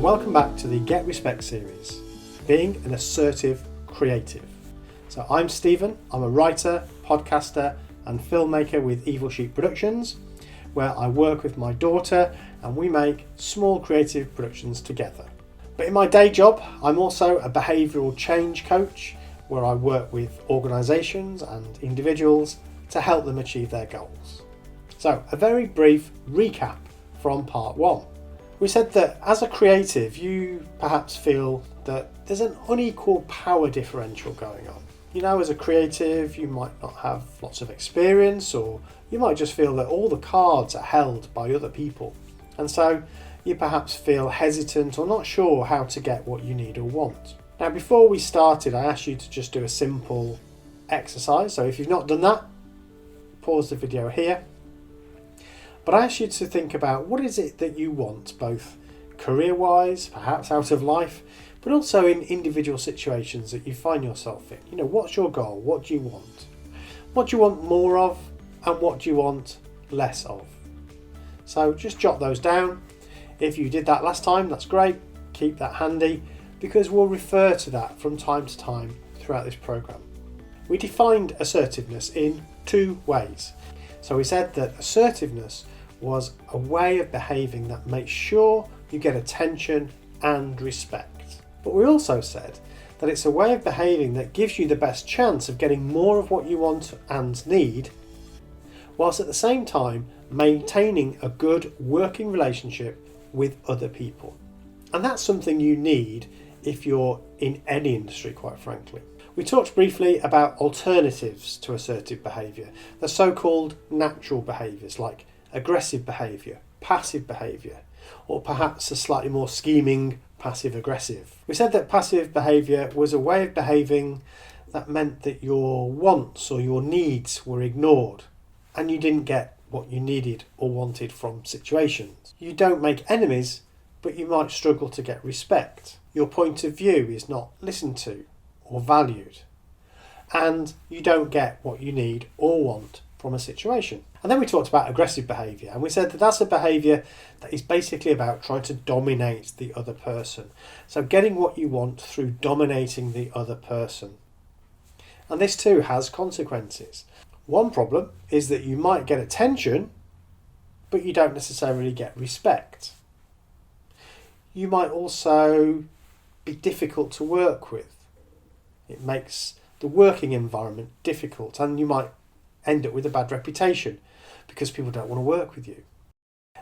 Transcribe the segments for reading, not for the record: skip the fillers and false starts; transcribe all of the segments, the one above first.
Welcome back to the Get Respect series, Being an Assertive Creative. So I'm Stephen, I'm a writer, podcaster and filmmaker with Evil Sheep Productions, where I work with my daughter and we make small creative productions together. But in my day job, I'm also a behavioural change coach, where I work with organisations and individuals to help them achieve their goals. So a very brief recap from part one. We said that as a creative, you perhaps feel that there's an unequal power differential going on. You know, as a creative, you might not have lots of experience, or you might just feel that all the cards are held by other people. And so you perhaps feel hesitant or not sure how to get what you need or want. Now, before we started, I asked you to just do a simple exercise. So if you've not done that, pause the video here. But I asked you to think about what is it that you want, both career-wise, perhaps out of life, but also in individual situations that you find yourself in. You know, what's your goal? What do you want? What do you want more of, and what do you want less of? So just jot those down. If you did that last time, that's great. Keep that handy, because we'll refer to that from time to time throughout this program. We defined assertiveness in two ways. So we said that assertiveness was a way of behaving that makes sure you get attention and respect. But we also said that it's a way of behaving that gives you the best chance of getting more of what you want and need, whilst at the same time maintaining a good working relationship with other people. And that's something you need if you're in any industry, quite frankly. We talked briefly about alternatives to assertive behaviour, the so-called natural behaviours like aggressive behaviour, passive behaviour, or perhaps a slightly more scheming passive-aggressive. We said that passive behaviour was a way of behaving that meant that your wants or your needs were ignored and you didn't get what you needed or wanted from situations. You don't make enemies, but you might struggle to get respect. Your point of view is not listened to or valued, and you don't get what you need or want from a situation. And then we talked about aggressive behaviour, and we said that that's a behaviour that is basically about trying to dominate the other person. So getting what you want through dominating the other person. And this too has consequences. One problem is that you might get attention, but you don't necessarily get respect. You might also be difficult to work with. It makes the working environment difficult, and you might end up with a bad reputation because people don't want to work with you.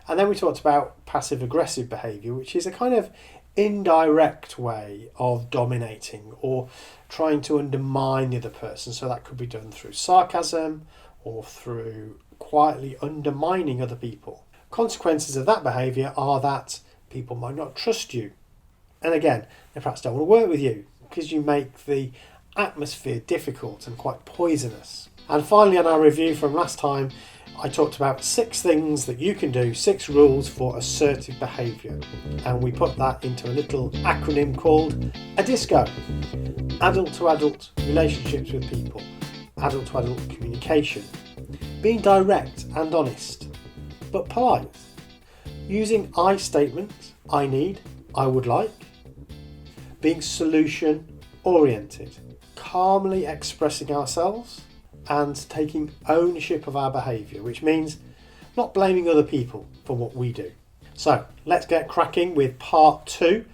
And then we talked about passive-aggressive behaviour, which is a kind of indirect way of dominating or trying to undermine the other person. So that could be done through sarcasm or through quietly undermining other people. Consequences of that behaviour are that people might not trust you. And again, they perhaps don't want to work with you because you make the atmosphere difficult and quite poisonous. And finally, on our review from last time, I talked about 6 things that you can do, 6 rules for assertive behaviour. And we put that into a little acronym called ADISCO. Adult to adult relationships with people. Adult to adult communication. Being direct and honest, but polite. Using I statements, I need, I would like. Being solution oriented. Calmly expressing ourselves and taking ownership of our behaviour, which means not blaming other people for what we do. So let's get cracking with part 2,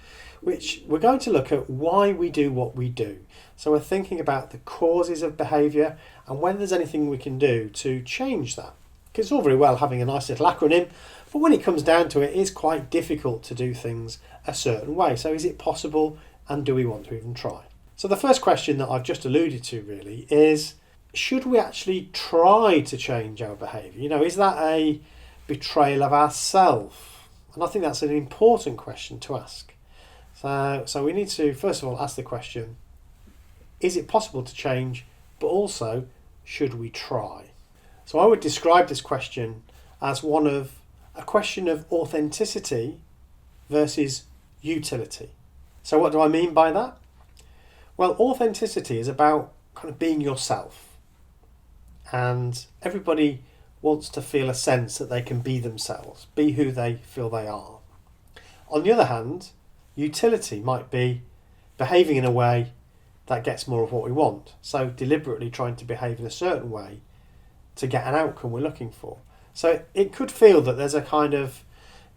which we're going to look at why we do what we do. So we're thinking about the causes of behaviour and whether there's anything we can do to change that. Because it's all very well having a nice little acronym, but when it comes down to it, it's quite difficult to do things a certain way. So is it possible, and do we want to even try? So the first question that I've just alluded to really is, should we actually try to change our behaviour? You know, is that a betrayal of ourself? And I think that's an important question to ask. So we need to, first of all, ask the question, is it possible to change, but also, should we try? So I would describe this question as a question of authenticity versus utility. So what do I mean by that? Well, authenticity is about kind of being yourself. And everybody wants to feel a sense that they can be themselves, be who they feel they are. On the other hand, Utility might be behaving in a way that gets more of what we want. So deliberately trying to behave in a certain way to get an outcome we're looking for. So it could feel that there's a kind of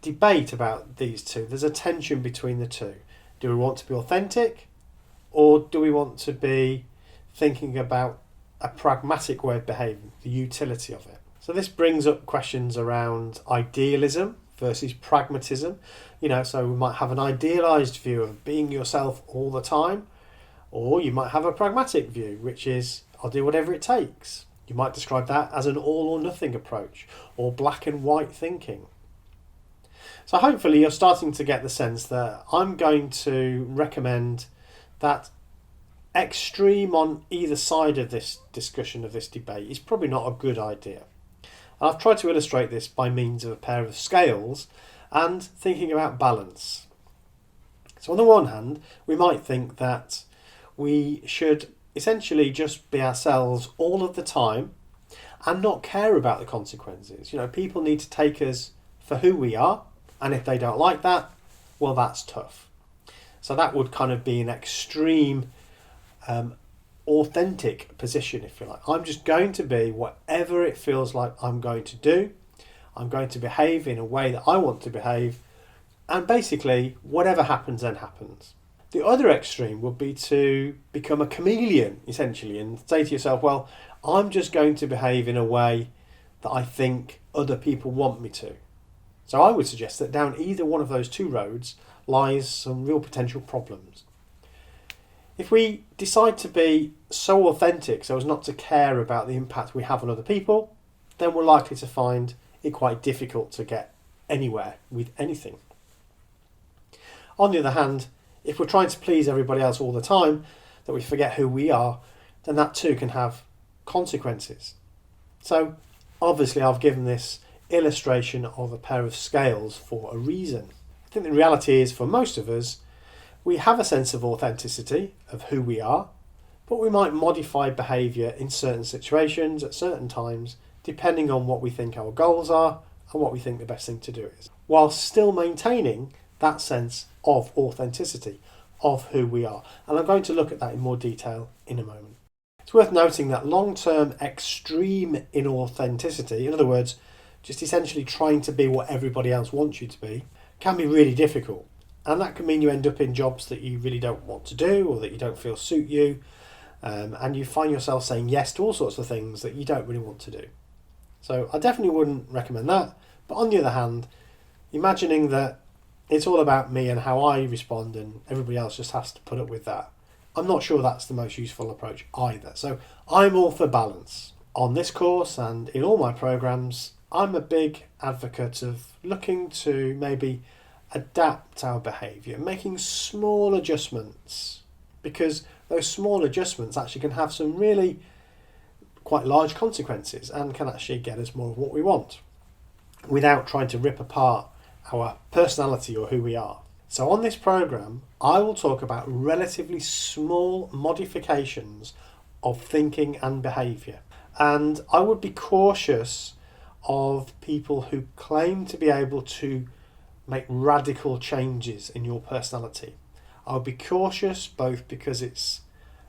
debate about these two. There's a tension between the two. Do we want to be authentic, or do we want to be thinking about a pragmatic way of behaving, the utility of it? So this brings up questions around idealism versus pragmatism. So we might have an idealized view of being yourself all the time, or you might have a pragmatic view, which is I'll do whatever it takes. You might describe that as an all or nothing approach, or black and white thinking. So hopefully you're starting to get the sense that I'm going to recommend that extreme on either side of this discussion, of this debate, is probably not a good idea. And I've tried to illustrate this by means of a pair of scales and thinking about balance. So on the one hand, we might think that we should essentially just be ourselves all of the time and not care about the consequences. People need to take us for who we are, and if they don't like that, well, that's tough. So that would kind of be an extreme authentic position, if you like. I'm just going to be whatever it feels like I'm going to do. I'm going to behave in a way that I want to behave, and basically whatever happens then happens. The other extreme would be to become a chameleon, essentially, and say to yourself, well, I'm just going to behave in a way that I think other people want me to. So I would suggest that down either one of those two roads lies some real potential problems. If we decide to be so authentic so as not to care about the impact we have on other people, then we're likely to find it quite difficult to get anywhere with anything. On the other hand, if we're trying to please everybody else all the time, that we forget who we are, then that too can have consequences. So obviously I've given this illustration of a pair of scales for a reason. I think the reality is, for most of us, we have a sense of authenticity of who we are, but we might modify behaviour in certain situations at certain times, depending on what we think our goals are and what we think the best thing to do is, while still maintaining that sense of authenticity of who we are. And I'm going to look at that in more detail in a moment. It's worth noting that long-term extreme inauthenticity, in other words, just essentially trying to be what everybody else wants you to be, can be really difficult. And that can mean you end up in jobs that you really don't want to do, or that you don't feel suit you, and you find yourself saying yes to all sorts of things that you don't really want to do. So I definitely wouldn't recommend that. But on the other hand, imagining that it's all about me and how I respond and everybody else just has to put up with that, I'm not sure that's the most useful approach either. So I'm all for balance. On this course and in all my programs, I'm a big advocate of looking to maybe adapt our behaviour, making small adjustments, because those small adjustments actually can have some really quite large consequences and can actually get us more of what we want without trying to rip apart our personality or who we are. So on this programme, I will talk about relatively small modifications of thinking and behaviour. And I would be cautious of people who claim to be able to make radical changes in your personality. I would be cautious both because it's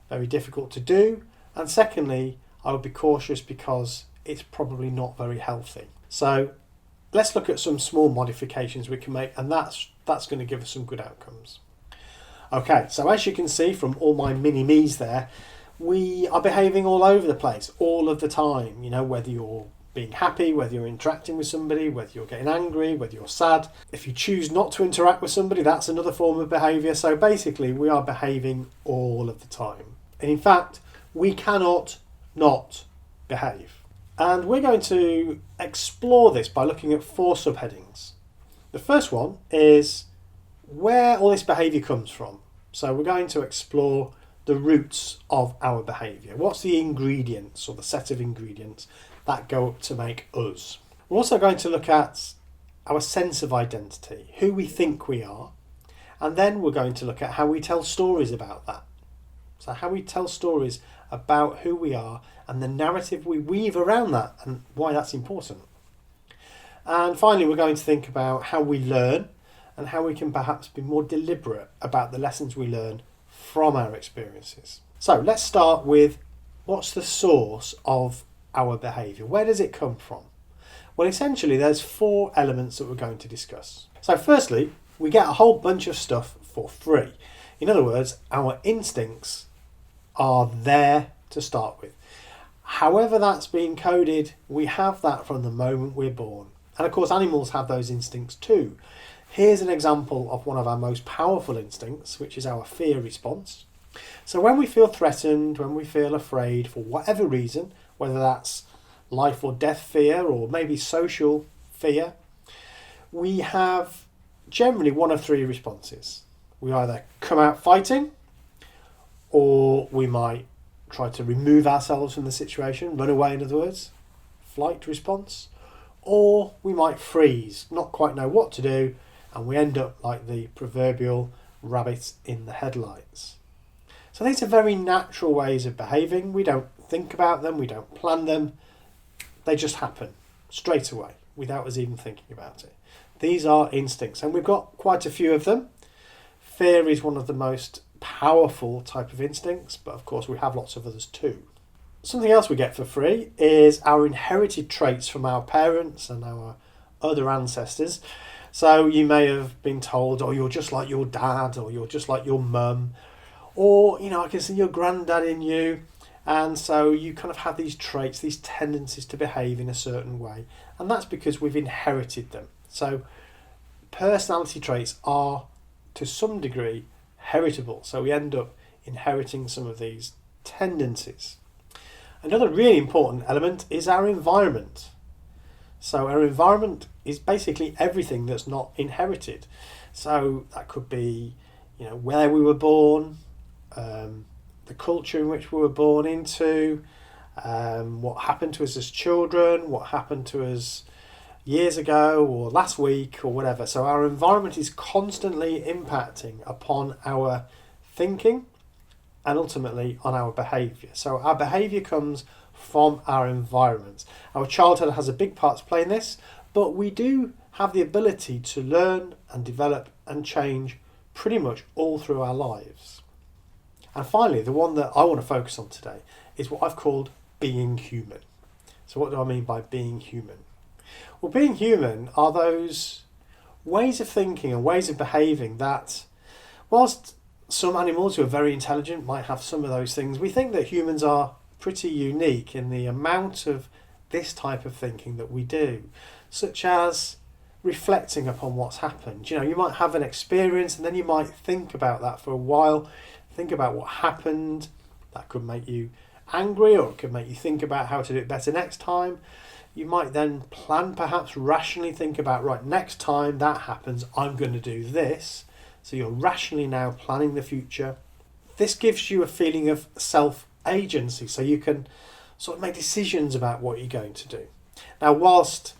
very difficult to do, and secondly, I would be cautious because it's probably not very healthy. So let's look at some small modifications we can make, and that's going to give us some good outcomes. Okay, so as you can see from all my mini-me's there, we are behaving all over the place, all of the time. Whether you're being happy, whether you're interacting with somebody, whether you're getting angry, whether you're sad. If you choose not to interact with somebody, that's another form of behaviour. So basically, we are behaving all of the time. And in fact, we cannot not behave. And we're going to explore this by looking at 4 subheadings. The first one is where all this behaviour comes from. So we're going to explore the roots of our behaviour. What's the ingredients, or the set of ingredients that go up to make us? We're also going to look at our sense of identity, who we think we are, and then we're going to look at how we tell stories about that. So how we tell stories about who we are and the narrative we weave around that and why that's important. And finally, we're going to think about how we learn and how we can perhaps be more deliberate about the lessons we learn from our experiences. So let's start with, what's the source of our behaviour? Where does it come from? Well, essentially there's 4 elements that we're going to discuss. So firstly, we get a whole bunch of stuff for free. In other words, our instincts are there to start with. However that's been coded, we have that from the moment we're born. And of course animals have those instincts too. Here's an example of one of our most powerful instincts, which is our fear response. So when we feel threatened, when we feel afraid for whatever reason, whether that's life or death fear or maybe social fear, we have generally one of 3 responses. We either come out fighting, or we might try to remove ourselves from the situation, run away in other words, flight response, or we might freeze, not quite know what to do, and we end up like the proverbial rabbit in the headlights. So these are very natural ways of behaving. We don't think about them, we don't plan them, they just happen straight away without us even thinking about it. These are instincts, and we've got quite a few of them. Fear is one of the most powerful type of instincts, but of course we have lots of others too. Something else we get for free is our inherited traits from our parents and our other ancestors. So you may have been told, oh, you're just like your dad, or you're just like your mum, or, I can see your granddad in you. And so you kind of have these traits, these tendencies to behave in a certain way. And that's because we've inherited them. So personality traits are, to some degree, heritable. So we end up inheriting some of these tendencies. Another really important element is our environment. So our environment is basically everything that's not inherited. So that could be, where we were born, the culture in which we were born into, what happened to us as children, what happened to us years ago or last week or whatever. So our environment is constantly impacting upon our thinking and ultimately on our behaviour. So our behaviour comes from our environment. Our childhood has a big part to play in this, but we do have the ability to learn and develop and change pretty much all through our lives. And finally, the one that I want to focus on today is what I've called being human. So what do I mean by being human? Well, being human are those ways of thinking and ways of behaving that, whilst some animals who are very intelligent might have some of those things, we think that humans are pretty unique in the amount of this type of thinking that we do, such as reflecting upon what's happened. You might have an experience and then you might think about that for a while, think about what happened. That could make you angry, or it could make you think about how to do it better next time. You might then plan, perhaps rationally think about, right, next time that happens, I'm going to do this. So you're rationally now planning the future. This gives you a feeling of self-agency, so you can sort of make decisions about what you're going to do. Now, whilst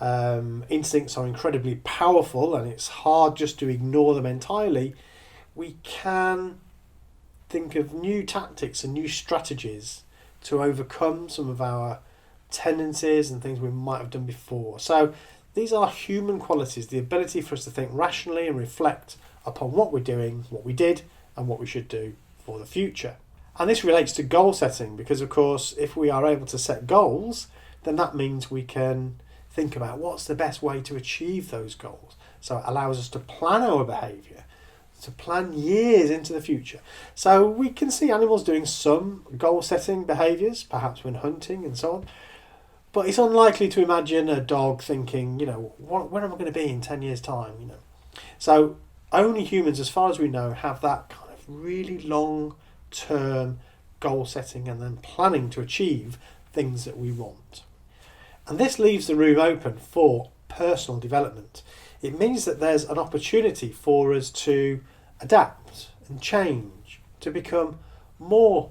instincts are incredibly powerful and it's hard just to ignore them entirely, we can think of new tactics and new strategies to overcome some of our tendencies and things we might have done before. So these are human qualities, the ability for us to think rationally and reflect upon what we're doing, what we did, and what we should do for the future. And this relates to goal setting, because of course if we are able to set goals, then that means we can think about what's the best way to achieve those goals. So it allows us to plan our behaviour, to plan years into the future. So we can see animals doing some goal setting behaviours, perhaps when hunting and so on. But it's unlikely to imagine a dog thinking, when am I going to be in 10 years' time? So only humans, as far as we know, have that kind of really long-term goal setting and then planning to achieve things that we want. And this leaves the room open for personal development. It means that there's an opportunity for us to adapt and change, to become more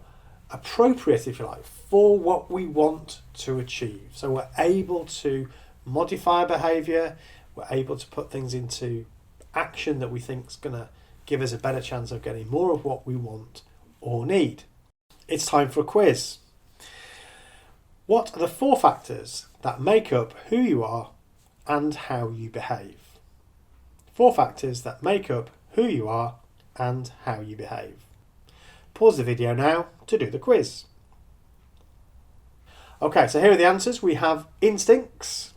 appropriate, if you like, for what we want to achieve. So we're able to modify our behaviour, we're able to put things into action that we think is going to give us a better chance of getting more of what we want or need. It's time for a quiz. What are the 4 factors that make up who you are and how you behave? 4 factors that make up who you are and how you behave. Pause the video now to do the quiz. Okay, so here are the answers. We have instincts.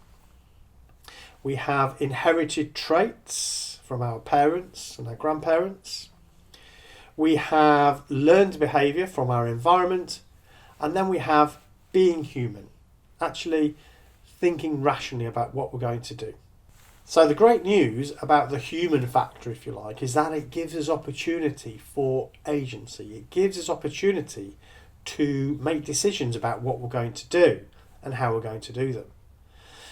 We have inherited traits from our parents and our grandparents. We have learned behaviour from our environment. And then we have being human, actually thinking rationally about what we're going to do. So the great news about the human factor, if you like, is that it gives us opportunity for agency. It gives us opportunity to make decisions about what we're going to do and how we're going to do them.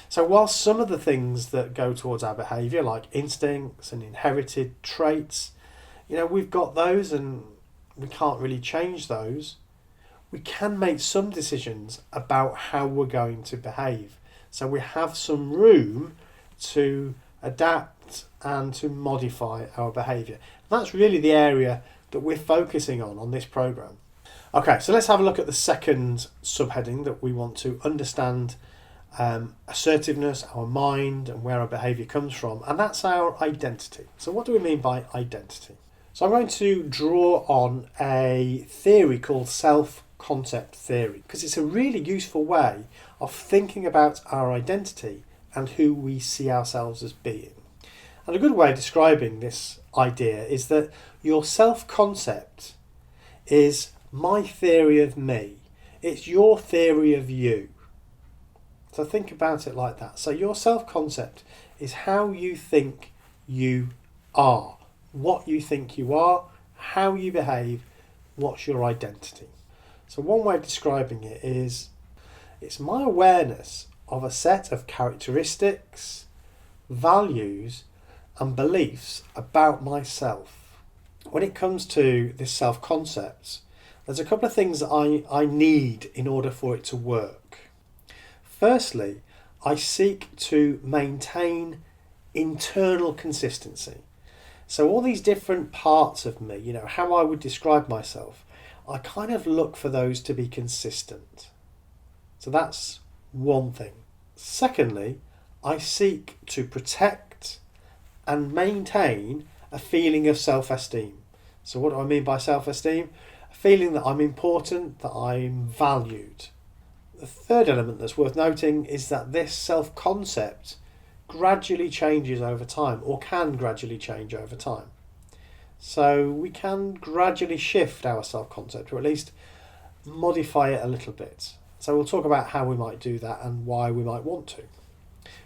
So while some of the things that go towards our behaviour, like instincts and inherited traits, we've got those and we can't really change those, we can make some decisions about how we're going to behave. So we have some room to adapt and to modify our behaviour. That's really the area that we're focusing on this programme. Okay, so let's have a look at the second subheading that we want to understand assertiveness, our mind, and where our behaviour comes from, and that's our identity. So what do we mean by identity? So I'm going to draw on a theory called self-concept theory, because it's a really useful way of thinking about our identity and who we see ourselves as being. And a good way of describing this idea is that your self-concept is my theory of me. It's your theory of you. So think about it like that. So your self-concept is how you think you are, what you think you are, how you behave, what's your identity. So one way of describing it is, it's my awareness of a set of characteristics, values, and beliefs about myself. When it comes to this self-concept, there's a couple of things that I need in order for it to work. Firstly, I seek to maintain internal consistency. So all these different parts of me, how I would describe myself, I kind of look for those to be consistent. So that's one thing. Secondly, I seek to protect and maintain a feeling of self-esteem. So what do I mean by self-esteem? A feeling that I'm important, that I'm valued. The third element that's worth noting is that this self-concept gradually changes over time, or can gradually change over time. So we can gradually shift our self-concept, or at least modify it a little bit. So we'll talk about how we might do that and why we might want to.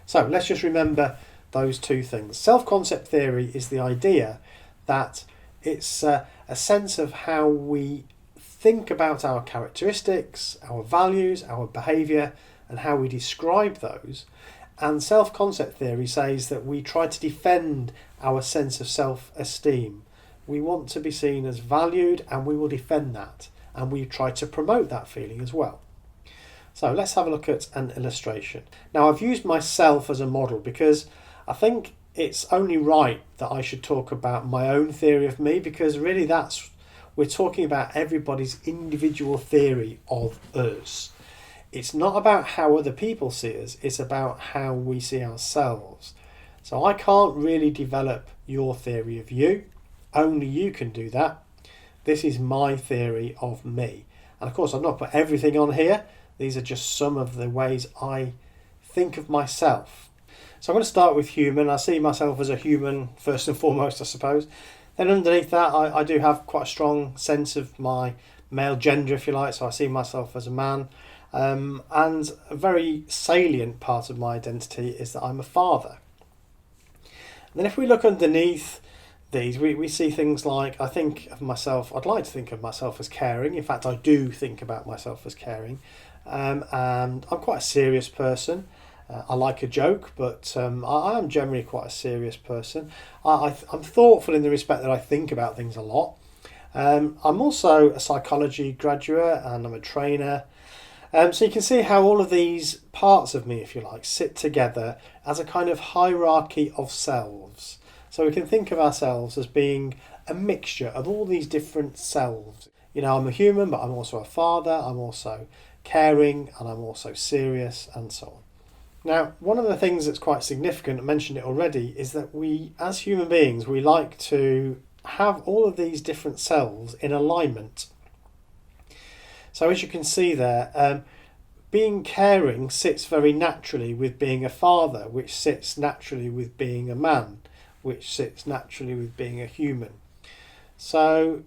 So let's just remember those two things. Self-concept theory is the idea that it's a sense of how we think about our characteristics, our values, our behaviour, and how we describe those. And self-concept theory says that we try to defend our sense of self-esteem. We want to be seen as valued, and we will defend that. And we try to promote that feeling as well. So let's have a look at an illustration. Now, I've used myself as a model because I think it's only right that I should talk about my own theory of me, because really we're talking about everybody's individual theory of us. It's not about how other people see us, it's about how we see ourselves. So I can't really develop your theory of you, only you can do that. This is my theory of me. And of course, I've not put everything on here. These are just some of the ways I think of myself. So I'm going to start with human. I see myself as a human first and foremost, I suppose. Then underneath that, I do have quite a strong sense of my male gender, if you like. So I see myself as a man. And a very salient part of my identity is that I'm a father. And then if we look underneath these, we see things like, I'd like to think of myself as caring. In fact, I do think about myself as caring. And I'm quite a serious person. I like a joke, but I am generally quite a serious person. I'm thoughtful in the respect that I think about things a lot. I'm also a psychology graduate and I'm a trainer. So you can see how all of these parts of me, if you like, sit together as a kind of hierarchy of selves. So we can think of ourselves as being a mixture of all these different selves. I'm a human, but I'm also a father, I'm also caring, and I'm also serious, and so on. Now, one of the things that's quite significant, I mentioned it already, is that we, as human beings, we like to have all of these different selves in alignment. So as you can see there, being caring sits very naturally with being a father, which sits naturally with being a man, which sits naturally with being a human. So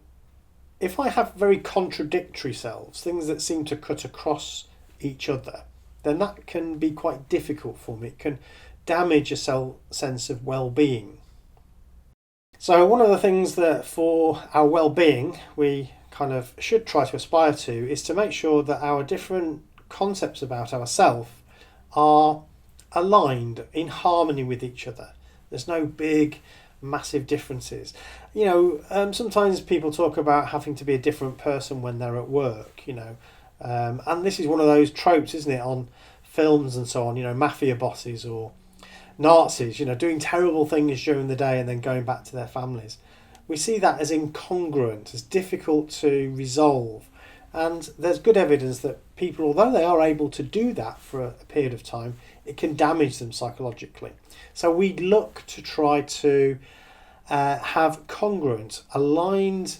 if I have very contradictory selves, things that seem to cut across each other, then that can be quite difficult for me. It can damage a sense of well-being. So one of the things that for our well-being we kind of should try to aspire to is to make sure that our different concepts about ourselves are aligned, in harmony with each other. There's no big massive differences. Sometimes people talk about having to be a different person when they're at work, and this is one of those tropes, isn't it, on films and so on, mafia bosses or Nazis, doing terrible things during the day and then going back to their families. We see that as incongruent, as difficult to resolve. And there's good evidence that people, although they are able to do that for a period of time, it can damage them psychologically. So we look to try to have congruent, aligned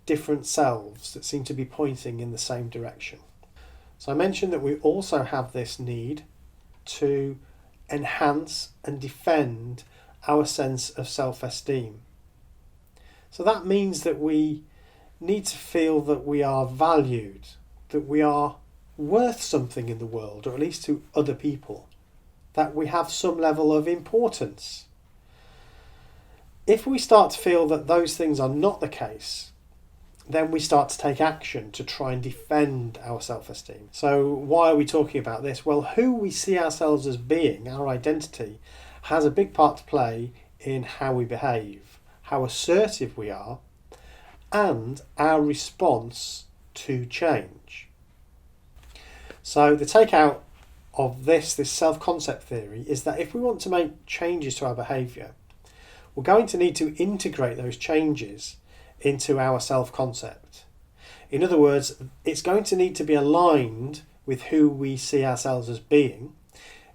different selves that seem to be pointing in the same direction. So I mentioned that we also have this need to enhance and defend our sense of self-esteem. So that means that we need to feel that we are valued, that we are worth something in the world, or at least to other people, that we have some level of importance. If we start to feel that those things are not the case, then we start to take action to try and defend our self-esteem. So why are we talking about this? Well, who we see ourselves as being, our identity, has a big part to play in how we behave, how assertive we are, and our response to change. So the takeout of this self-concept theory is that if we want to make changes to our behaviour, we're going to need to integrate those changes into our self-concept. In other words, it's going to need to be aligned with who we see ourselves as being.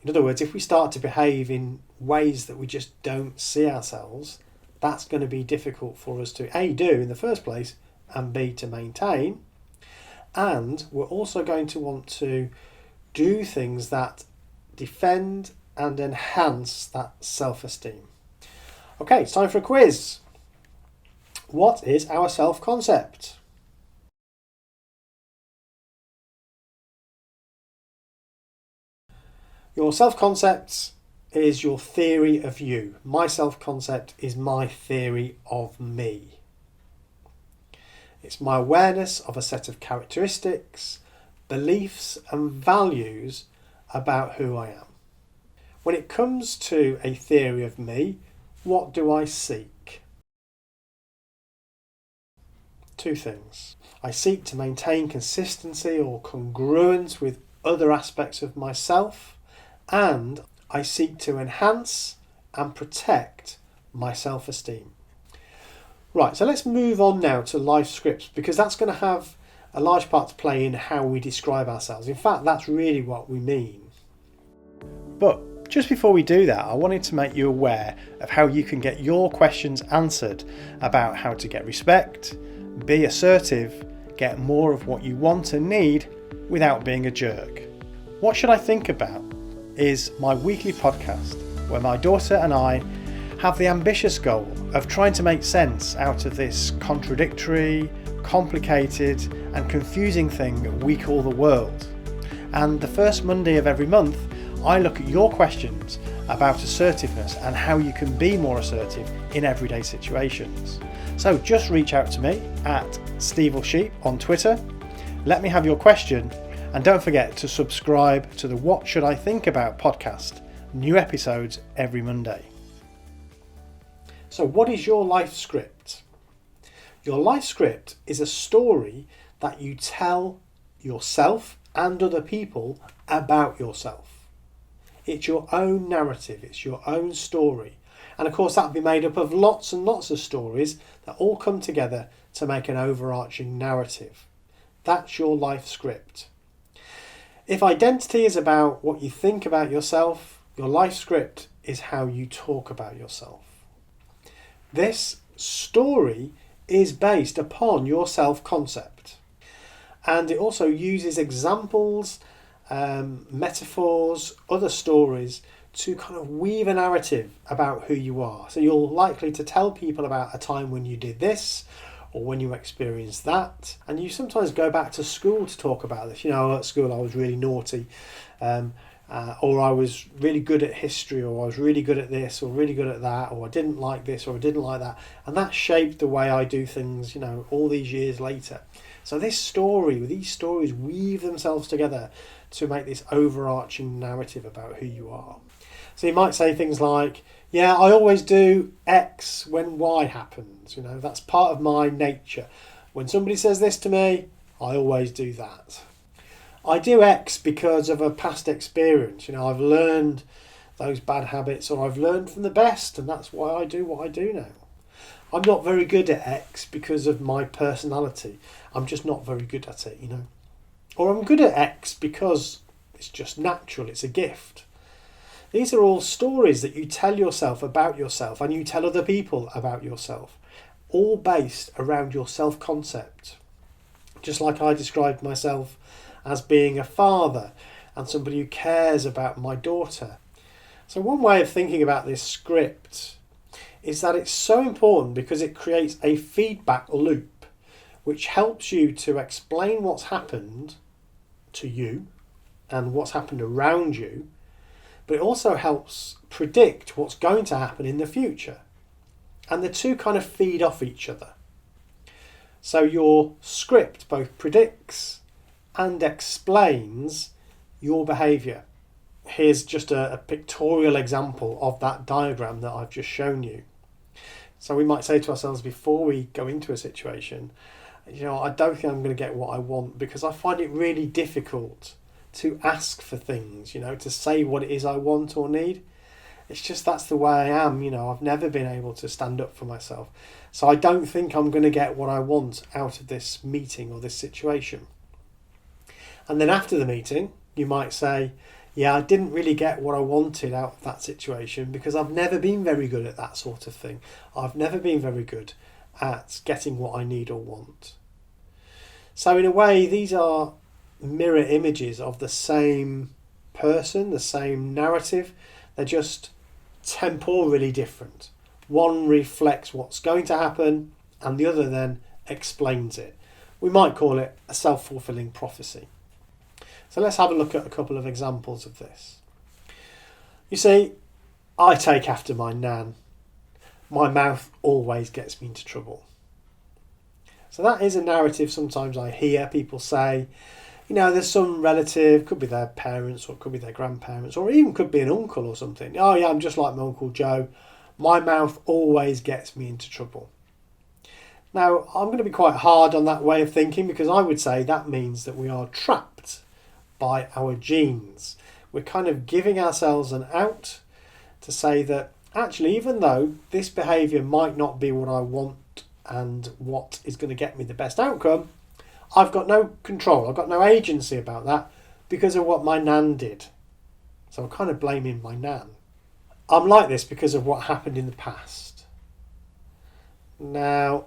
In other words, if we start to behave in ways that we just don't see ourselves, that's going to be difficult for us to A, do in the first place, and B, to maintain. And we're also going to want to do things that defend and enhance that self-esteem. Okay, it's time for a quiz. What is our self-concept? Your self-concept is your theory of you. My self-concept is my theory of me. It's my awareness of a set of characteristics, beliefs and values about who I am. When it comes to a theory of me, what do I seek? Two things. I seek to maintain consistency or congruence with other aspects of myself, and I seek to enhance and protect my self-esteem. Right, so let's move on now to life scripts, because that's going to have a large part to play in how we describe ourselves. In fact, that's really what we mean. But just before we do that, I wanted to make you aware of how you can get your questions answered about how to get respect, be assertive, get more of what you want and need without being a jerk. What Should I Think About is my weekly podcast where my daughter and I have the ambitious goal of trying to make sense out of this contradictory, complicated and confusing thing we call the world. And the first Monday of every month, I look at your questions about assertiveness and how you can be more assertive in everyday situations. So just reach out to me at SteveLSheep on Twitter. Let me have your question, and don't forget to subscribe to the What Should I Think About podcast. New episodes every Monday. So what is your life script? Your life script is a story that you tell yourself and other people about yourself. It's your own narrative, it's your own story. And of course that'll be made up of lots and lots of stories that all come together to make an overarching narrative. That's your life script. If identity is about what you think about yourself, your life script is how you talk about yourself. This story is based upon your self-concept, and it also uses examples, metaphors, other stories to kind of weave a narrative about who you are. So you're likely to tell people about a time when you did this or when you experienced that, and you sometimes go back to school to talk about this. At school I was really naughty, or I was really good at history, or I was really good at this or really good at that, or I didn't like this or I didn't like that, and that shaped the way I do things all these years later. So these stories weave themselves together to make this overarching narrative about who you are. So you might say things like, yeah, I always do X when Y happens. That's part of my nature. When somebody says this to me, I always do that. I do X because of a past experience. I've learned those bad habits, or I've learned from the best, and that's why I do what I do now. I'm not very good at X because of my personality. I'm just not very good at it, Or I'm good at X because it's just natural, it's a gift. These are all stories that you tell yourself about yourself, and you tell other people about yourself, all based around your self-concept. Just like I described myself as being a father and somebody who cares about my daughter. So one way of thinking about this script is that it's so important because it creates a feedback loop which helps you to explain what's happened to you and what's happened around you, but it also helps predict what's going to happen in the future. And the two kind of feed off each other. So your script both predicts and explains your behaviour. Here's just a pictorial example of that diagram that I've just shown you. So we might say to ourselves before we go into a situation, I don't think I'm going to get what I want because I find it really difficult to ask for things, to say what it is I want or need. It's just that's the way I am, I've never been able to stand up for myself. So I don't think I'm going to get what I want out of this meeting or this situation. And then after the meeting, you might say, yeah, I didn't really get what I wanted out of that situation because I've never been very good at that sort of thing. I've never been very good at getting what I need or want. So in a way, these are mirror images of the same person, the same narrative. They're just temporally different. One reflects what's going to happen and the other then explains it. We might call it a self-fulfilling prophecy. So let's have a look at a couple of examples of this. You see, I take after my nan. My mouth always gets me into trouble. So that is a narrative sometimes I hear people say. There's some relative, could be their parents or could be their grandparents or even could be an uncle or something. Oh yeah, I'm just like my Uncle Joe. My mouth always gets me into trouble. Now, I'm going to be quite hard on that way of thinking because I would say that means that we are trapped by our genes. We're kind of giving ourselves an out to say that actually, even though this behaviour might not be what I want and what is going to get me the best outcome, I've got no control, I've got no agency about that because of what my nan did. So I'm kind of blaming my nan. I'm like this because of what happened in the past. Now,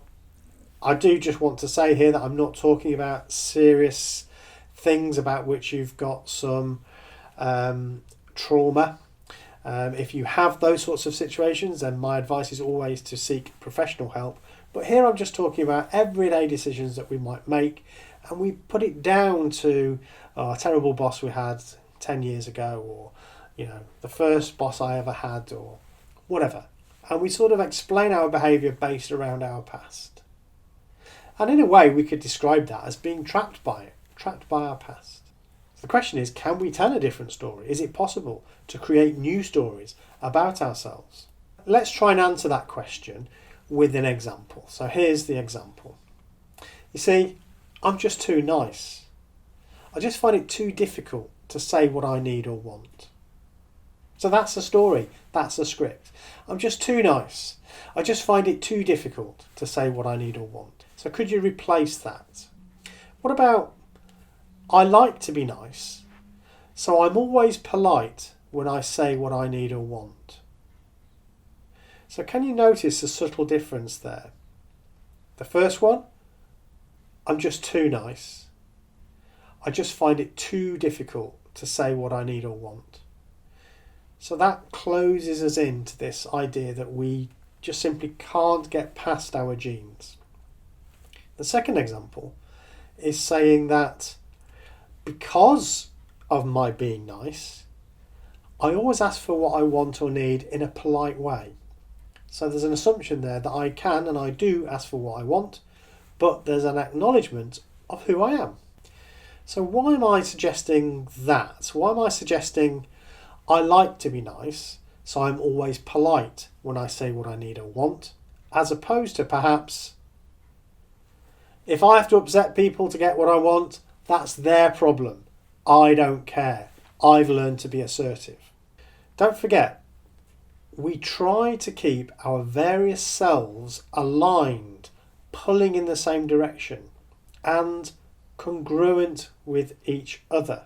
I do just want to say here that I'm not talking about serious things about which you've got some trauma. If you have those sorts of situations, then my advice is always to seek professional help. But here I'm just talking about everyday decisions that we might make, and we put it down to a terrible boss we had 10 years ago, or the first boss I ever had, or whatever. And we sort of explain our behaviour based around our past. And in a way, we could describe that as being trapped by it, trapped by our past. So the question is, can we tell a different story? Is it possible to create new stories about ourselves? Let's try and answer that question with an example. So here's the example. You see, I'm just too nice. I just find it too difficult to say what I need or want. So that's the story, that's the script. I'm just too nice. I just find it too difficult to say what I need or want. So could you replace that? What about, I like to be nice, So I'm always polite when I say what I need or want. So can you notice the subtle difference there? The first one, I'm just too nice. I just find it too difficult to say what I need or want. So that closes us into this idea that we just simply can't get past our genes. The second example is saying that because of my being nice, I always ask for what I want or need in a polite way. So there's an assumption there that I can and I do ask for what I want, but there's an acknowledgement of who I am. So why am I suggesting that? Why am I suggesting I like to be nice, so I'm always polite when I say what I need or want, as opposed to perhaps, if I have to upset people to get what I want, that's their problem. I don't care. I've learned to be assertive. Don't forget, we try to keep our various selves aligned, pulling in the same direction, and congruent with each other.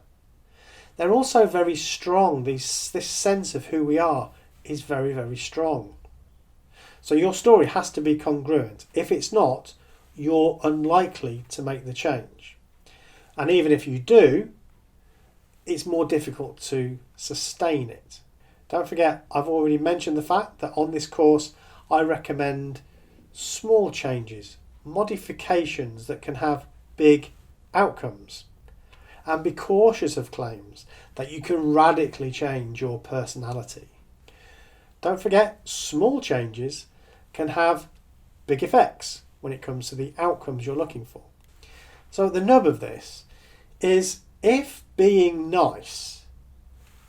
They're also very strong. This sense of who we are is very, very strong. So your story has to be congruent. If it's not, you're unlikely to make the change. And even if you do, it's more difficult to sustain it. Don't forget, I've already mentioned the fact that on this course, I recommend small changes, modifications that can have big outcomes. And be cautious of claims that you can radically change your personality. Don't forget, small changes can have big effects when it comes to the outcomes you're looking for. So the nub of this is, if being nice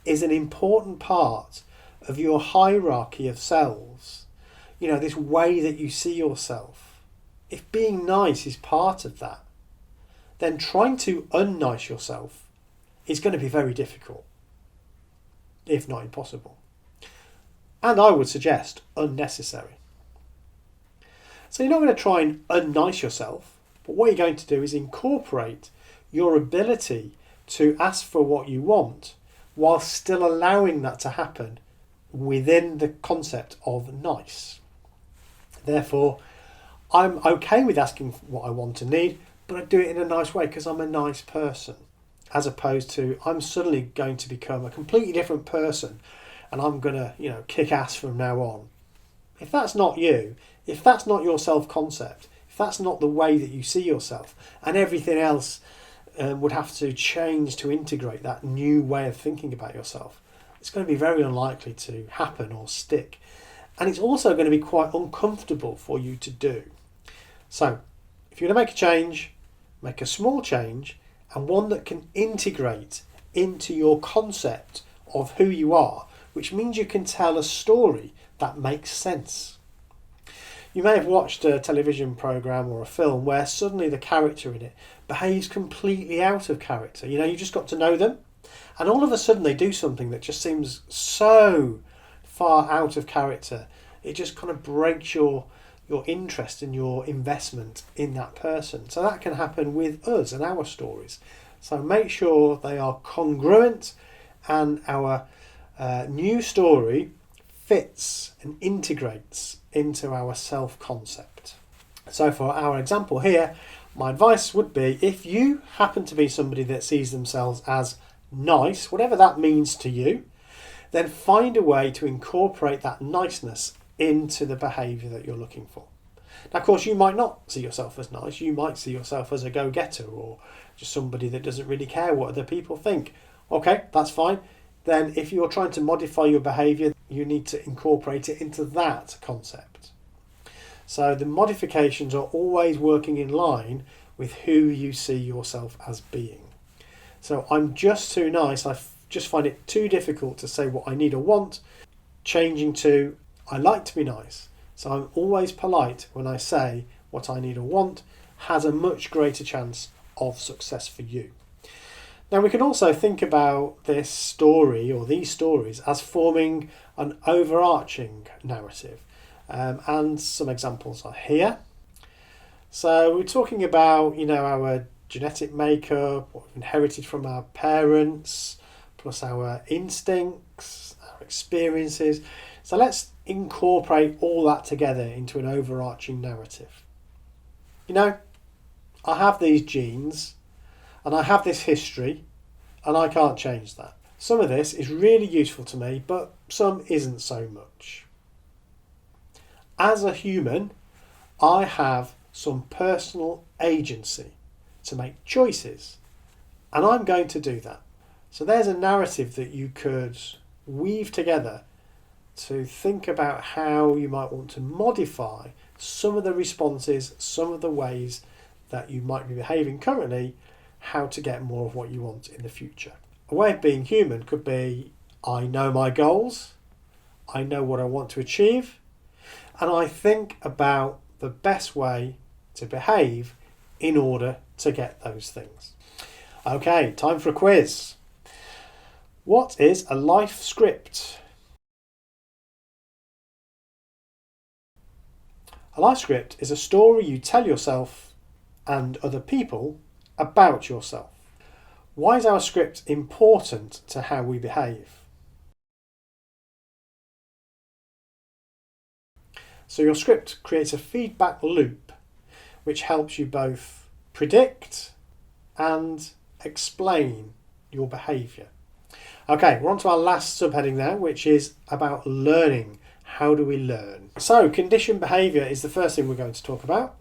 is an important part of your hierarchy of selves, this way that you see yourself, if being nice is part of that, then trying to unnice yourself is going to be very difficult, if not impossible. And I would suggest unnecessary. So you're not going to try and unnice yourself, but what you're going to do is incorporate your ability to ask for what you want while still allowing that to happen within the concept of nice. Therefore, I'm okay with asking what I want and need, but I do it in a nice way because I'm a nice person, as opposed to I'm suddenly going to become a completely different person and I'm going to, kick ass from now on. If that's not you, if that's not your self-concept, if that's not the way that you see yourself, and everything else would have to change to integrate that new way of thinking about yourself, it's going to be very unlikely to happen or stick. And it's also going to be quite uncomfortable for you to do. So, if you're going to make a change, make a small change, and one that can integrate into your concept of who you are, which means you can tell a story that makes sense. You may have watched a television programme or a film where suddenly the character in it behaves completely out of character. You just got to know them, and all of a sudden they do something that just seems so far out of character. It just kind of breaks your interest and your investment in that person. So that can happen with us and our stories. So make sure they are congruent and our new story fits and integrates into our self-concept. So for our example here, my advice would be, if you happen to be somebody that sees themselves as nice, whatever that means to you, then find a way to incorporate that niceness into the behaviour that you're looking for. Now, of course, you might not see yourself as nice. You might see yourself as a go-getter or just somebody that doesn't really care what other people think. Okay, that's fine. Then if you're trying to modify your behaviour, you need to incorporate it into that concept. So the modifications are always working in line with who you see yourself as being. So I'm just too nice. I just find it too difficult to say what I need or want. Changing to, I like to be nice. So I'm always polite when I say what I need or want, has a much greater chance of success for you. Now we can also think about this story or these stories as forming an overarching narrative. And some examples are here. So we're talking about, our genetic makeup, what we've inherited from our parents, plus our instincts, our experiences. So let's incorporate all that together into an overarching narrative. You know, I have these genes and I have this history and I can't change that. Some of this is really useful to me, but some isn't so much. As a human, I have some personal agency to make choices, and I'm going to do that. So there's a narrative that you could weave together to think about how you might want to modify some of the responses, some of the ways that you might be behaving currently, how to get more of what you want in the future. A way of being human could be, I know my goals, I know what I want to achieve, and I think about the best way to behave in order to get those things. Okay, time for a quiz. What is a life script? A life script is a story you tell yourself and other people about yourself. Why is our script important to how we behave? So your script creates a feedback loop which helps you both predict and explain your behaviour. Okay, we're on to our last subheading now, which is about learning. How do we learn? So conditioned behaviour is the first thing we're going to talk about.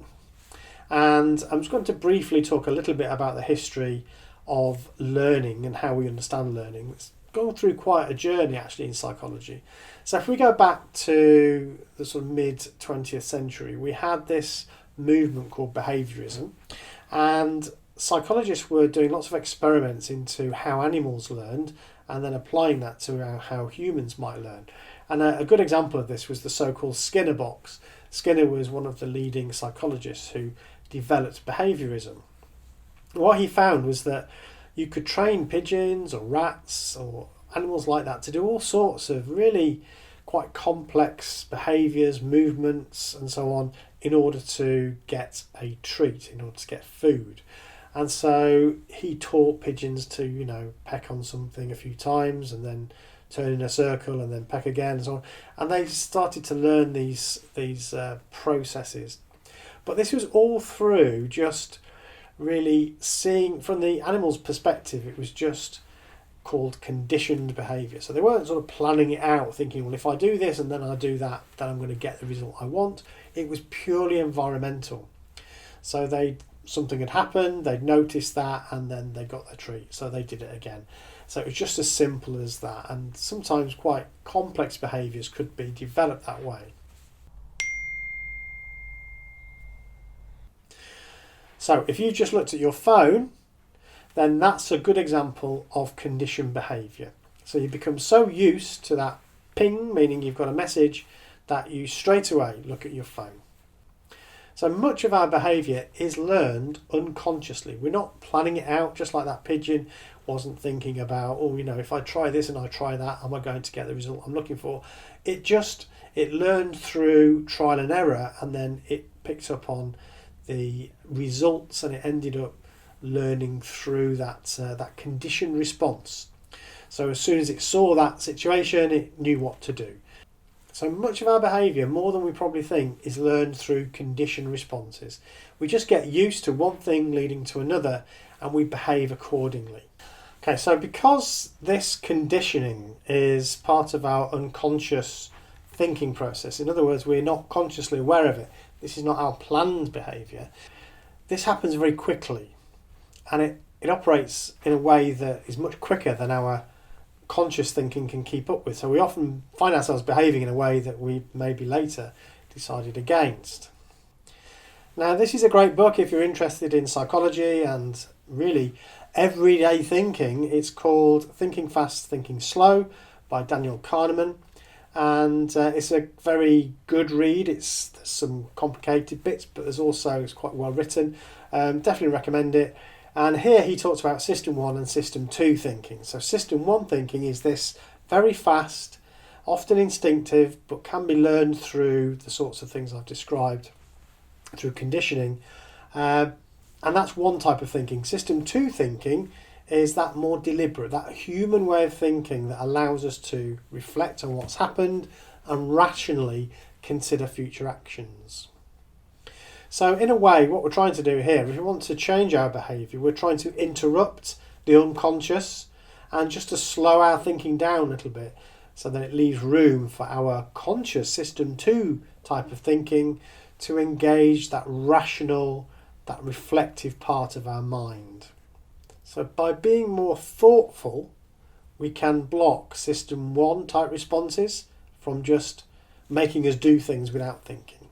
And I'm just going to briefly talk a little bit about the history of learning and how we understand learning. It's gone through quite a journey actually in psychology. So if we go back to the sort of mid-20th century, we had this movement called behaviourism, and psychologists were doing lots of experiments into how animals learned and then applying that to how humans might learn. And a good example of this was the so-called Skinner box. Skinner was one of the leading psychologists who developed behaviourism. What he found was that you could train pigeons or rats or animals like that to do all sorts of really quite complex behaviours, movements and so on in order to get a treat, in order to get food. And so he taught pigeons to, peck on something a few times and then turn in a circle and then peck again and so on. And they started to learn these processes. But this was all through just really seeing, from the animal's perspective, it was just called conditioned behaviour. So they weren't sort of planning it out, thinking, well, if I do this and then I do that, then I'm going to get the result I want. It was purely environmental. So something had happened, they'd noticed that, and then they got their treat. So they did it again. So it was just as simple as that. And sometimes quite complex behaviours could be developed that way. So if you've just looked at your phone, then that's a good example of conditioned behaviour. So you become so used to that ping, meaning you've got a message, that you straight away look at your phone. So much of our behaviour is learned unconsciously. We're not planning it out, just like that pigeon wasn't thinking about, if I try this and I try that, am I going to get the result I'm looking for? It learned through trial and error, and then it picked up on the results, and it ended up learning through that conditioned response. So as soon as it saw that situation, it knew what to do. So much of our behaviour, more than we probably think, is learned through conditioned responses. We just get used to one thing leading to another, and we behave accordingly. Okay, so because this conditioning is part of our unconscious thinking process, in other words, we're not consciously aware of it, this is not our planned behaviour, this happens very quickly, and it operates in a way that is much quicker than our conscious thinking can keep up with. So we often find ourselves behaving in a way that we maybe later decided against. Now, this is a great book if you're interested in psychology and really everyday thinking. It's called Thinking Fast, Thinking Slow by Daniel Kahneman. And it's a very good read. There's some complicated bits, but it's quite well written. Definitely recommend it. And here he talks about System 1 and System 2 thinking. So System 1 thinking is this very fast, often instinctive, but can be learned through the sorts of things I've described, through conditioning. And that's one type of thinking. System 2 thinking is that more deliberate, that human way of thinking that allows us to reflect on what's happened and rationally consider future actions. So in a way, what we're trying to do here, if we want to change our behaviour, we're trying to interrupt the unconscious and just to slow our thinking down a little bit so that it leaves room for our conscious system 2 type of thinking to engage that rational, that reflective part of our mind. So by being more thoughtful, we can block system 1 type responses from just making us do things without thinking.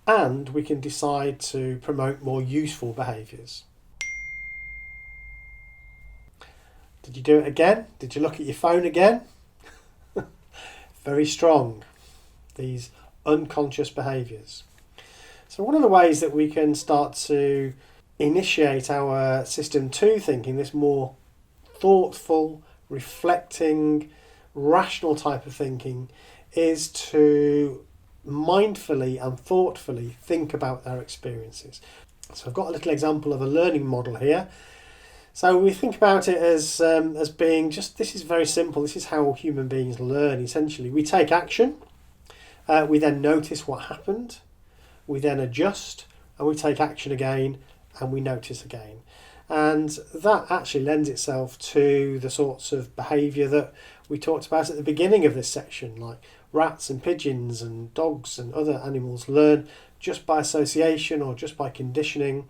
And we can decide to promote more useful behaviours. Did you do it again? Did you look at your phone again? Very strong, these unconscious behaviours. So one of the ways that we can start to initiate our system 2 thinking, this more thoughtful, reflecting, rational type of thinking, is to mindfully and thoughtfully think about our experiences. So I've got a little example of a learning model here. So we think about it as being just, this is very simple, this is how human beings learn essentially. We take action, we then notice what happened, we then adjust, and we take action again, and we notice again. And that actually lends itself to the sorts of behaviour that we talked about at the beginning of this section, like rats and pigeons and dogs and other animals learn just by association or just by conditioning.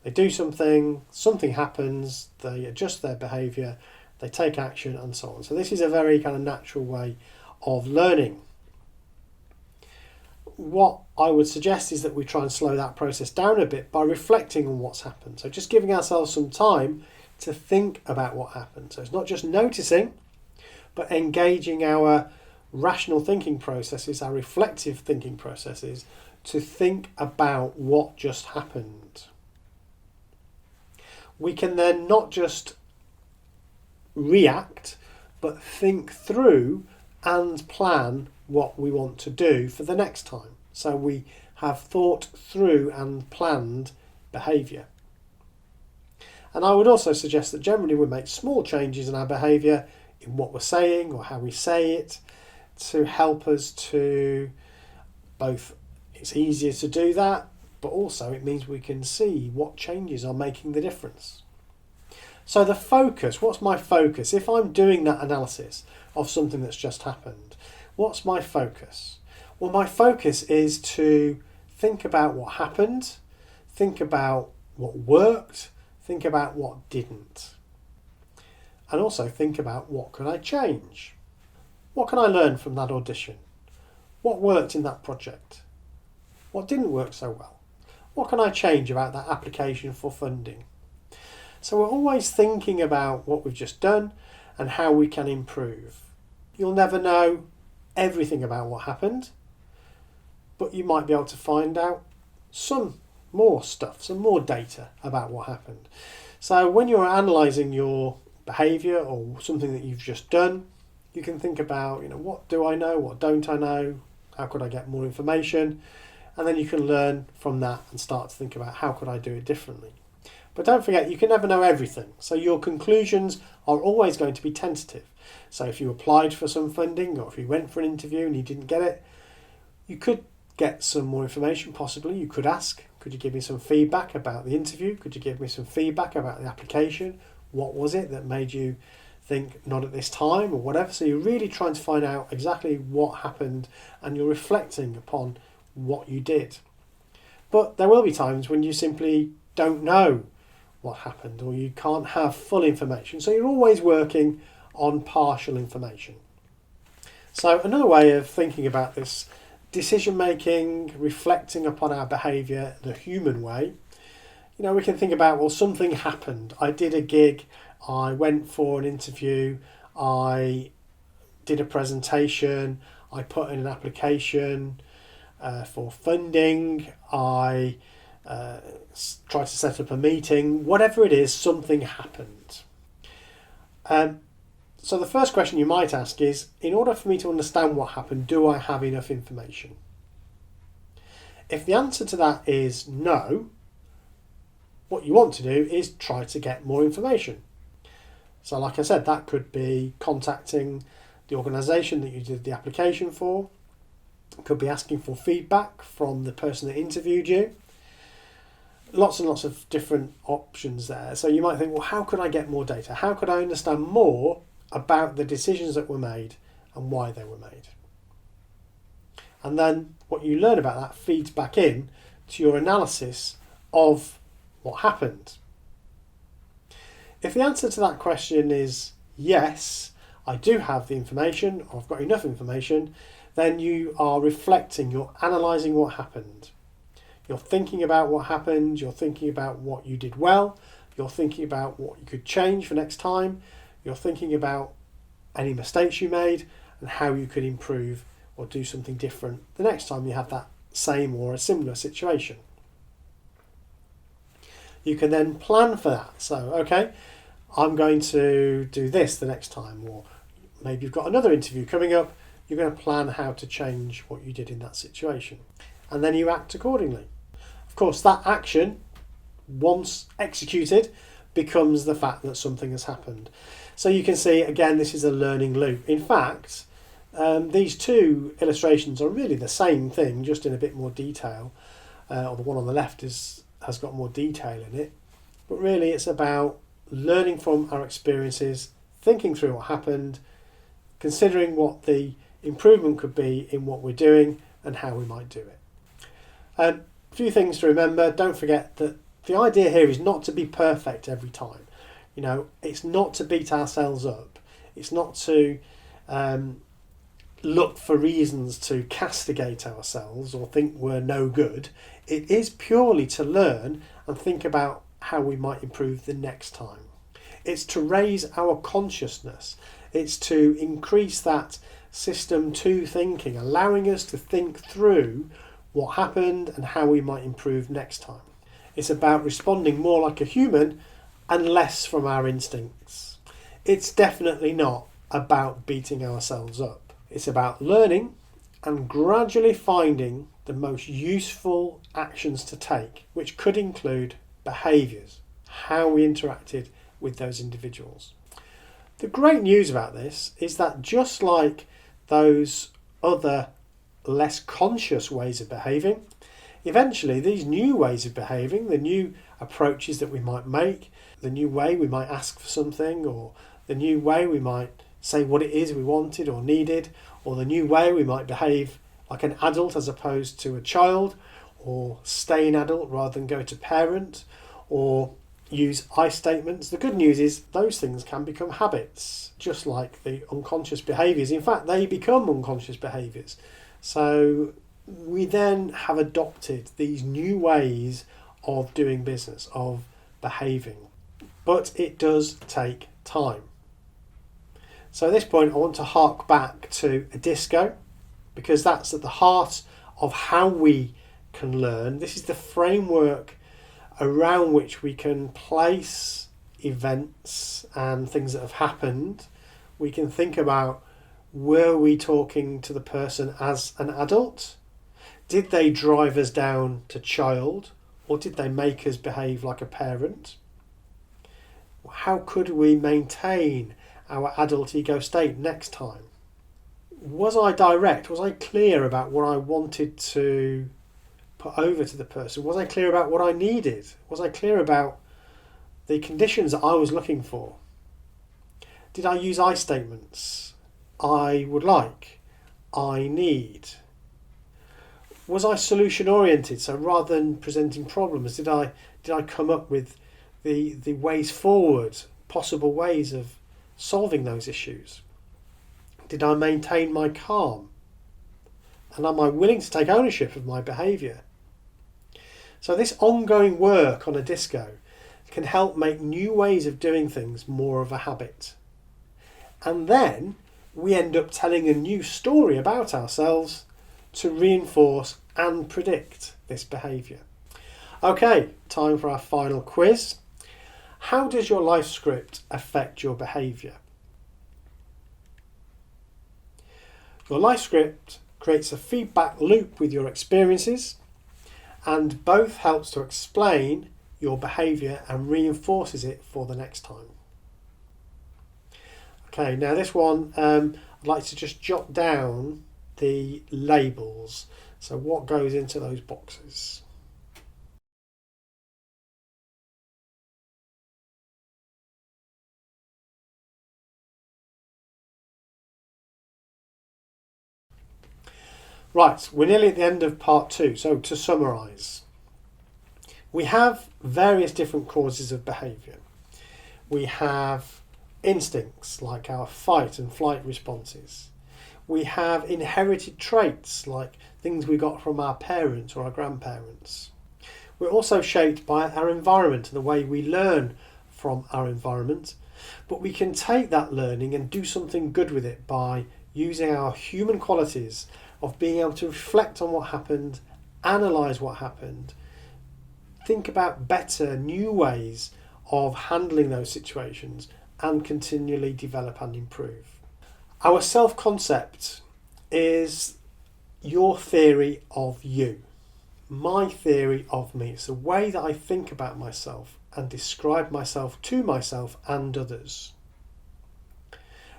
They do something, something happens, they adjust their behaviour, they take action and so on. So this is a very kind of natural way of learning. What I would suggest is that we try and slow that process down a bit by reflecting on what's happened. So just giving ourselves some time to think about what happened. So it's not just noticing, but engaging our rational thinking processes, our reflective thinking processes, to think about what just happened. We can then not just react, but think through and plan what we want to do for the next time. So we have thought through and planned behaviour. And I would also suggest that generally we make small changes in our behaviour, in what we're saying or how we say it, to help us to both, it's easier to do that, but also it means we can see what changes are making the difference. So the focus, what's my focus? If I'm doing that analysis of something that's just happened, what's my focus? Well, my focus is to think about what happened, think about what worked, think about what didn't. And also think about what can I change? What can I learn from that audition? What worked in that project? What didn't work so well? What can I change about that application for funding? So we're always thinking about what we've just done and how we can improve. You'll never know everything about what happened, but you might be able to find out some more stuff, some more data about what happened. So when you're analysing your behaviour or something that you've just done, you can think about, what do I know, what don't I know, how could I get more information? And then you can learn from that and start to think about how could I do it differently. But don't forget, you can never know everything. So your conclusions are always going to be tentative. So if you applied for some funding or if you went for an interview and you didn't get it, you could get some more information possibly. You could ask, could you give me some feedback about the interview? Could you give me some feedback about the application? What was it that made you think not at this time or whatever? So you're really trying to find out exactly what happened and you're reflecting upon what you did. But there will be times when you simply don't know what happened or you can't have full information. So you're always working on partial information. So another way of thinking about this decision making, reflecting upon our behaviour the human way, we can think about, well, something happened. I did a gig, I went for an interview, I did a presentation, I put in an application for funding, I tried to set up a meeting, whatever it is, something happened. So the first question you might ask is, in order for me to understand what happened, do I have enough information? If the answer to that is no, what you want to do is try to get more information. So like I said, that could be contacting the organisation that you did the application for. It could be asking for feedback from the person that interviewed you. Lots and lots of different options there. So you might think, well, how could I get more data? How could I understand more about the decisions that were made and why they were made? And then what you learn about that feeds back in to your analysis of what happened. If the answer to that question is yes, I do have the information, or I've got enough information, then you are reflecting, you're analysing what happened. You're thinking about what happened, you're thinking about what you did well, you're thinking about what you could change for next time, you're thinking about any mistakes you made and how you could improve or do something different the next time you have that same or a similar situation. You can then plan for that. So, okay, I'm going to do this the next time, or maybe you've got another interview coming up, you're going to plan how to change what you did in that situation. And then you act accordingly. Of course, that action, once executed, becomes the fact that something has happened. So you can see, again, this is a learning loop. In fact, these two illustrations are really the same thing, just in a bit more detail. Or the one on the left has got more detail in it. But really, it's about learning from our experiences, thinking through what happened, considering what the improvement could be in what we're doing and how we might do it. A few things to remember. Don't forget that the idea here is not to be perfect every time. You know, it's not to beat ourselves up. It's not to look for reasons to castigate ourselves or think we're no good. It is purely to learn and think about how we might improve the next time. It's to raise our consciousness. It's to increase that system 2 thinking, allowing us to think through what happened and how we might improve next time. It's about responding more like a human and less from our instincts. It's definitely not about beating ourselves up. It's about learning and gradually finding the most useful actions to take, which could include behaviours, how we interacted with those individuals. The great news about this is that just like those other less conscious ways of behaving, eventually these new ways of behaving, the new approaches that we might make, the new way we might ask for something, or the new way we might say what it is we wanted or needed, or the new way we might behave like an adult as opposed to a child, or stay an adult rather than go to parent, or use I statements. The good news is those things can become habits, just like the unconscious behaviours. In fact, they become unconscious behaviours. So we then have adopted these new ways of doing business, of behaving. But it does take time. So at this point, I want to hark back to a disco, because that's at the heart of how we can learn. This is the framework around which we can place events and things that have happened. We can think about, were we talking to the person as an adult? Did they drive us down to child? Or did they make us behave like a parent? How could we maintain our adult ego state next time? Was I direct? Was I clear about what I wanted to put over to the person? Was I clear about what I needed? Was I clear about the conditions that I was looking for? Did I use I statements? I would like, I need. Was I solution oriented? So rather than presenting problems, did I come up with the ways forward, possible ways of solving those issues? Did I maintain my calm? And am I willing to take ownership of my behaviour? So this ongoing work on a disco can help make new ways of doing things more of a habit. And then we end up telling a new story about ourselves to reinforce and predict this behaviour. Okay, time for our final quiz. How does your life script affect your behaviour? Your life script creates a feedback loop with your experiences, and both helps to explain your behaviour and reinforces it for the next time. Okay, now this one, I'd like to just jot down the labels. So what goes into those boxes? Right, we're nearly at the end of part 2. So to summarise, we have various different causes of behaviour. We have instincts like our fight and flight responses. We have inherited traits like things we got from our parents or our grandparents. We're also shaped by our environment and the way we learn from our environment, but we can take that learning and do something good with it by using our human qualities of being able to reflect on what happened, analyse what happened, think about better, new ways of handling those situations and continually develop and improve. Our self-concept is your theory of you, my theory of me. It's the way that I think about myself and describe myself to myself and others.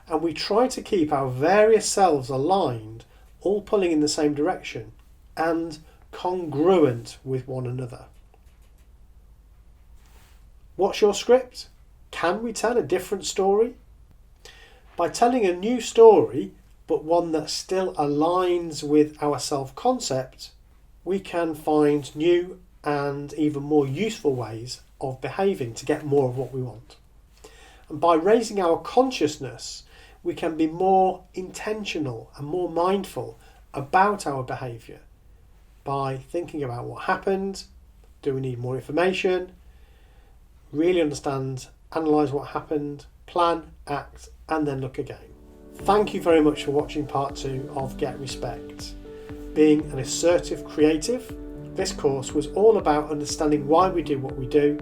And we try to keep our various selves aligned, all pulling in the same direction and congruent with one another. What's your script? Can we tell a different story? By telling a new story, but one that still aligns with our self-concept, we can find new and even more useful ways of behaving to get more of what we want. And by raising our consciousness, we can be more intentional and more mindful about our behaviour by thinking about what happened, do we need more information, really understand, analyse what happened, plan, act, and then look again. Thank you very much for watching part 2 of Get Respect. Being an assertive creative, this course was all about understanding why we do what we do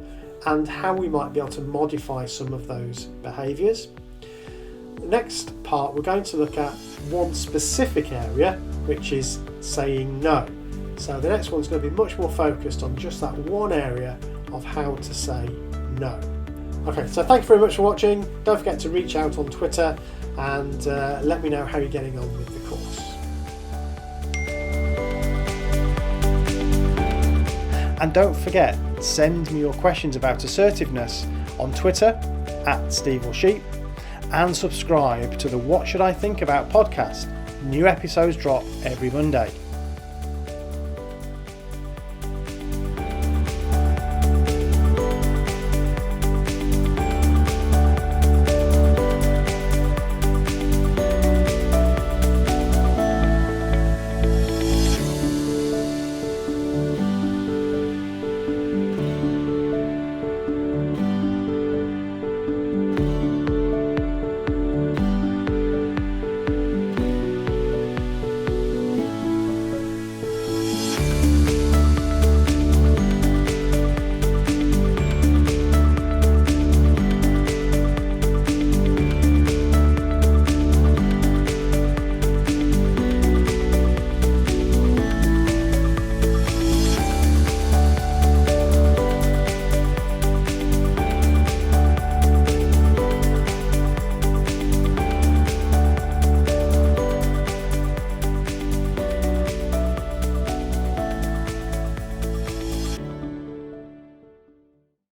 and how we might be able to modify some of those behaviours. The next part, we're going to look at one specific area, which is saying no. So the next one's going to be much more focused on just that one area of how to say no. Okay, so thank you very much for watching. Don't forget to reach out on Twitter and let me know how you're getting on with the course. And don't forget, send me your questions about assertiveness on Twitter @SteveOrSheep and subscribe to the What Should I Think About podcast. New episodes drop every Monday.